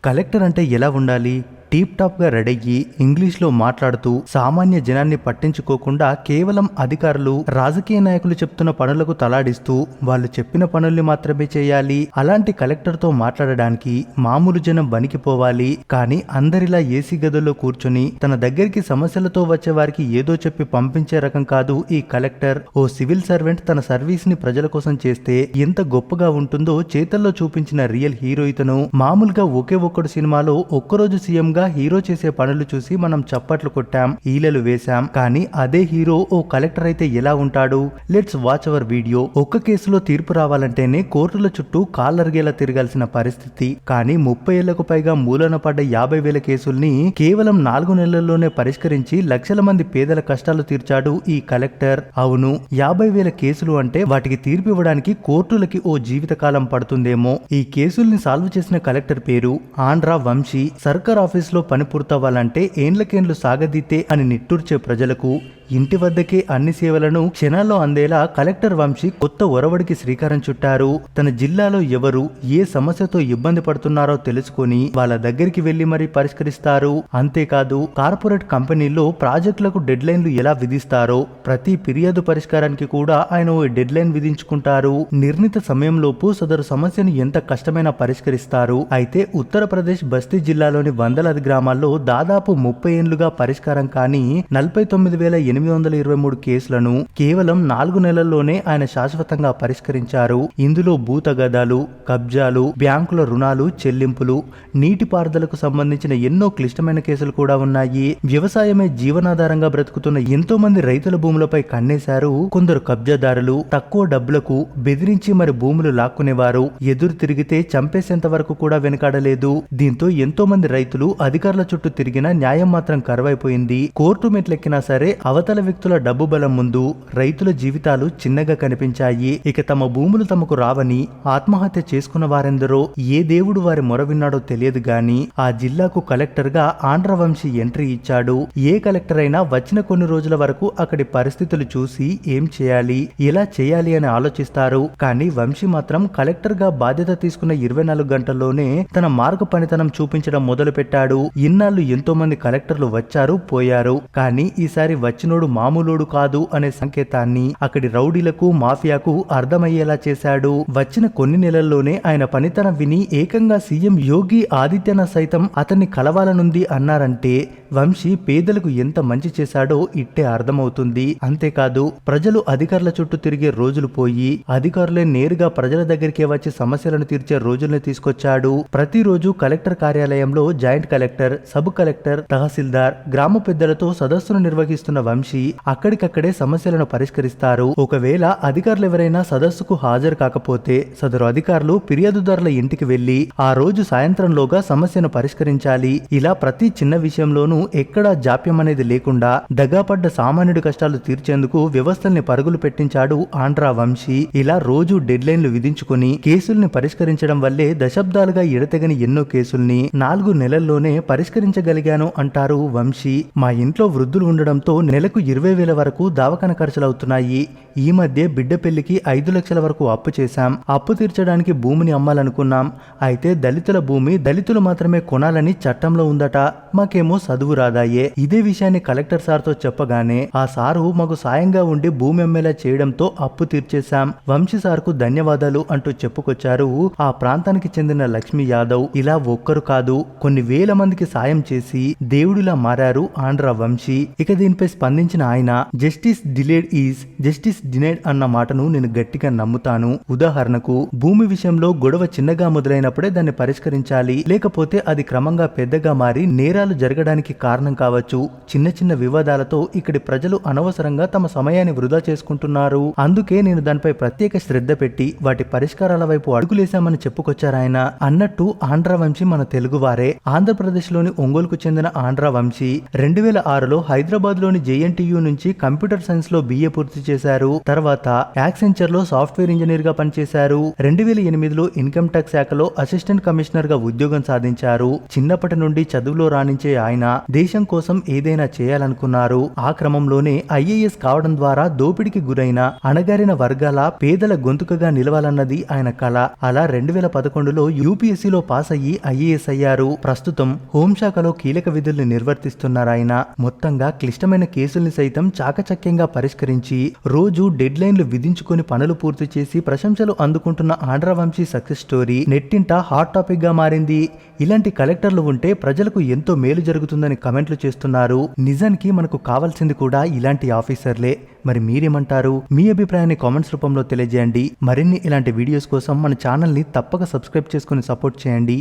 Collector అంటే ఎలా ఉండాలి? టీప్ టాప్ గా రెడయ్యి ఇంగ్లీష్లో మాట్లాడుతూ సామాన్య జనాన్ని పట్టించుకోకుండా కేవలం అధికారులు రాజకీయ నాయకులు చెప్తున్న పనులకు తలాడిస్తూ వాళ్ళు చెప్పిన పనుల్ని మాత్రమే చేయాలి. అలాంటి కలెక్టర్ తో మాట్లాడడానికి మామూలు జనం వణికిపోవాలి. కానీ అందరిలా ఏసీ గదుల్లో కూర్చుని తన దగ్గరికి సమస్యలతో వచ్చే వారికి ఏదో చెప్పి పంపించే రకం కాదు ఈ కలెక్టర్. ఓ సివిల్ సర్వెంట్ తన సర్వీస్ ని ప్రజల కోసం చేస్తే ఎంత గొప్పగా ఉంటుందో చేతల్లో చూపించిన రియల్ హీరో ఇతను. మామూలుగా ఒకే ఒక్కడు సినిమాలో ఒక్కరోజు సీఎం గా హీరో చేసే పనులు చూసి మనం చప్పట్లు కొట్టాం, ఈలలు వేశాం. కానీ అదే హీరో ఓ కలెక్టర్ అయితే ఎలా ఉంటాడు? Let's watch hour video. ఒక్క కేసులో తీర్పు రావాలంటేనే కోర్టుల చుట్టూ కాళ్ళరిగేలా తిరగాల్సిన పరిస్థితి. కానీ 30 ఏళ్లకు పైగా మూలన పడ్డ 50,000 కేసుల్ని కేవలం 4 నెలల్లోనే పరిష్కరించి లక్షల మంది పేదల కష్టాలు తీర్చాడు ఈ కలెక్టర్. అవును, 50,000 కేసులు అంటే వాటికి తీర్పు ఇవ్వడానికి కోర్టులకి ఓ జీవితకాలం పడుతుందేమో. ఈ కేసుల్ని సాల్వ్ చేసిన కలెక్టర్ పేరు ఆంధ్ర వంశీ. సర్కార్ ఆఫీస్ లో పని పూర్తవ్వాలంటే ఏండ్లకేండ్లు సాగదీతే అని నిట్టూర్చే ప్రజలకు ఇంటి వద్దకే అన్ని సేవలను క్షణాల్లో అందేలా కలెక్టర్ వంశీ కొత్త ఒరవడికి శ్రీకారం చుట్టారు. తన జిల్లాలో ఎవరు ఏ సమస్యతో ఇబ్బంది పడుతున్నారో తెలుసుకుని వాళ్ళ దగ్గరికి వెళ్లి మరీ పరిష్కరిస్తారు. అంతేకాదు, కార్పొరేట్ కంపెనీల్లో ప్రాజెక్టులకు డెడ్ లైన్లు ఎలా విధిస్తారో ప్రతి ఫిర్యాదు పరిష్కారానికి కూడా ఆయన ఓ డెడ్ లైన్ విధించుకుంటారు. నిర్ణీత సమయంలోపు సదరు సమస్యను ఎంత కష్టమైనా పరిష్కరిస్తారు. అయితే ఉత్తరప్రదేశ్ బస్తీ జిల్లాలోని వందలాది గ్రామాల్లో దాదాపు 30 ఏళ్లుగా పరిష్కారం కాని 49,823 కేసులను కేవలం 4 నెలల్లోనే ఆయన శాశ్వతంగా పరిష్కరించారు. ఇందులో భూతగదాలు, కబ్జాలు, బ్యాంకుల రుణాలు చెల్లింపులు, నీటిపారుదలకు సంబంధించిన ఎన్నో క్లిష్టమైన కేసులు కూడా ఉన్నాయి. వ్యవసాయమే జీవనాధారంగా బ్రతుకుతున్న ఎంతో మంది రైతుల భూములపై కన్నేశారు కొందరు కబ్జాదారులు. తక్కువ డబ్బులకు బెదిరించి మరి భూములు లాక్కునేవారు. ఎదురు తిరిగితే చంపేసేంత వరకు కూడా వెనకాడలేదు. దీంతో ఎంతో మంది రైతులు అధికారుల చుట్టూ తిరిగినా న్యాయం మాత్రం కరువైపోయింది. కోర్టు మెట్లెక్కినా సరే అవతల వ్యక్తుల డబ్బు బలం ముందు రైతుల జీవితాలు చిన్నగా కనిపించాయి. ఇక తమ భూములు తమకు రావని ఆత్మహత్య చేసుకున్న వారెందరో ఏ దేవుడు వారి మొర విన్నాడో తెలియదు గాని ఆ జిల్లాకు కలెక్టర్ గా ఆంధ్ర వంశీ ఎంట్రీ ఇచ్చాడు. ఏ కలెక్టర్ అయినా వచ్చిన కొన్ని రోజుల వరకు అక్కడి పరిస్థితులు చూసి ఏం చేయాలి, ఎలా చేయాలి అని ఆలోచిస్తారు. కానీ వంశీ మాత్రం కలెక్టర్ గా బాధ్యత తీసుకున్న 24 గంటల్లోనే తన మార్గ పనితనం చూపించడం మొదలు పెట్టాడు. ఇన్నాళ్ళు ఎంతో మంది కలెక్టర్లు వచ్చారు పోయారు. కానీ ఈసారి వచ్చినోడు మామూలోడు కాదు అనే సంకేతాన్ని అక్కడి రౌడీలకు మాఫియాకు అర్థమయ్యేలా చేశాడు. వచ్చిన కొన్ని నెలల్లోనే ఆయన పనితనం విని ఏకంగా సీఎం యోగి ఆదిత్యనాథ్ సైతం అతన్ని కలవాలనుంది అన్నారంటే వంశీ పేదలకు ఎంత మంచి చేశాడో ఇట్టే అర్థమవుతుంది. అంతేకాదు, ప్రజలు అధికారుల చుట్టూ తిరిగే రోజులు పోయి అధికారులే నేరుగా ప్రజల దగ్గరికే వచ్చి సమస్యలను తీర్చే రోజుల్ని తీసుకొచ్చాడు. ప్రతిరోజు కలెక్టర్ కార్యాలయంలో జాయింట్ కలెక్టర్, సబ్ కలెక్టర్, తహసీల్దార్, గ్రామ పెద్దలతో సదస్సును నిర్వహిస్తున్న వంశీ అక్కడికక్కడే సమస్యలను పరిష్కరిస్తారు. ఒకవేళ అధికారులు ఎవరైనా సదస్సుకు హాజరు కాకపోతే సదరు అధికారులు ఫిర్యాదుదారుల ఇంటికి వెళ్లి ఆ రోజు సాయంత్రంలోగా సమస్యను పరిష్కరించాలి. ఇలా ప్రతి చిన్న విషయంలోనూ ఎక్కడా జాప్యం అనేది లేకుండా దగాపడ్డ సామాన్యుడి కష్టాలు తీర్చేందుకు వ్యవస్థల్ని పరుగులు పెట్టించాడు ఆంధ్ర వంశీ. ఇలా రోజు డెడ్ లైన్లు విధించుకుని కేసుల్ని పరిష్కరించడం వల్లే దశాబ్దాలుగా ఎడతెగని ఎన్నో కేసుల్ని 4 నెలల్లోనే పరిష్కరించగలిగాను అంటారు వంశీ. మా ఇంట్లో వృద్ధులు ఉండడంతో నెలకు 20,000 వరకు దవాఖాన ఖర్చులవుతున్నాయి. ఈ మధ్య బిడ్డ పెళ్లికి 5 లక్షల వరకు అప్పు చేశాం. అప్పు తీర్చడానికి భూమిని అమ్మాలనుకున్నాం. అయితే దళితుల భూమి దళితులు మాత్రమే కొనాలని చట్టంలో ఉందట. మాకేమో చదువు రాదాయే. ఇదే విషయాన్ని కలెక్టర్ సార్తో చెప్పగానే ఆ సారు మాకు సాయంగా ఉండి భూమి అమ్మేలా చేయడంతో అప్పు తీర్చేశాం. వంశీ సార్కు ధన్యవాదాలు అంటూ చెప్పుకొచ్చారు ఆ ప్రాంతానికి చెందిన లక్ష్మీ యాదవ్. ఇలా ఒక్కరు కాదు, కొన్ని వేల మందికి సాయం చేసి దేవుడిలా మారారు ఆంధ్ర వంశీ. ఇక దీనిపై స్పందించిన ఆయన justice delayed is justice denied అన్న మాటను నేను గట్టిగా నమ్ముతాను. ఉదాహరణకు భూమి విషయంలో గొడవ చిన్నగా మొదలైనప్పుడే దాన్ని పరిష్కరించాలి. లేకపోతే అది క్రమంగా పెద్దగా మారి నేరాలు జరగడానికి కారణం కావచ్చు. చిన్న చిన్న వివాదాలతో ఇక్కడి ప్రజలు అనవసరంగా తమ సమయాన్ని వృధా చేసుకుంటున్నారు. అందుకే నేను దానిపై ప్రత్యేక శ్రద్ధ పెట్టి వాటి పరిష్కారాల వైపు అడుగులేశామని చెప్పుకొచ్చారాయన. అన్నట్టు ఆంధ్ర వంశీ మన తెలుగువారే. ఆంధ్రప్రదేశ్ లోని ఒంగోలుకు చెందిన ఆంధ్ర వంశీ 2006లో హైదరాబాద్ లోని జేఎన్ జేఎన్టీయూ నుంచి కంప్యూటర్ సైన్స్ లో BA పూర్తి చేశారు. తర్వాత యాక్సెంచర్ లో సాఫ్ట్వేర్ ఇంజనీర్ గా పనిచేశారు. 2008లో ఇన్కమ్ ట్యాక్స్ శాఖలో అసిస్టెంట్ కమిషనర్ గా ఉద్యోగం సాధించారు. చిన్నప్పటి నుండి చదువులో రాణించే ఆయన దేశం కోసం ఏదైనా చేయాలనుకున్నారు. ఆ క్రమంలోనే IAS కావడం ద్వారా దోపిడీకి గురైన అణగారిన వర్గాల పేదల గొంతుకగా నిలవాలన్నది ఆయన కళ. అలా 2011లో UPSCలో పాస్ అయ్యి IAS అయ్యారు. ప్రస్తుతం హోంశాఖలో కీలక విధుల్ని నిర్వర్తిస్తున్నారాయన. మొత్తంగా క్లిష్టమైన కేసుల్ని సైతం చాకచక్యంగా పరిష్కరించి రోజు డెడ్ లైన్లు విధించుకొని పనులు పూర్తి చేసి ప్రశంసలు అందుకుంటున్న ఆంధ్రవంశీ సక్సెస్ స్టోరీ నెట్టింట హాట్ టాపిక్ గా మారింది. ఇలాంటి కలెక్టర్లు ఉంటే ప్రజలకు ఎంతో మేలు జరుగుతుందని కమెంట్లు చేస్తున్నారు. నిజానికి మనకు కావాల్సింది కూడా ఇలాంటి ఆఫీసర్లే. మరి మీరేమంటారు? మీ అభిప్రాయాన్ని కామెంట్స్ రూపంలో తెలియజేయండి. మరిన్ని ఇలాంటి వీడియోస్ కోసం మన ఛానల్ని తప్పక సబ్స్క్రైబ్ చేసుకుని సపోర్ట్ చేయండి.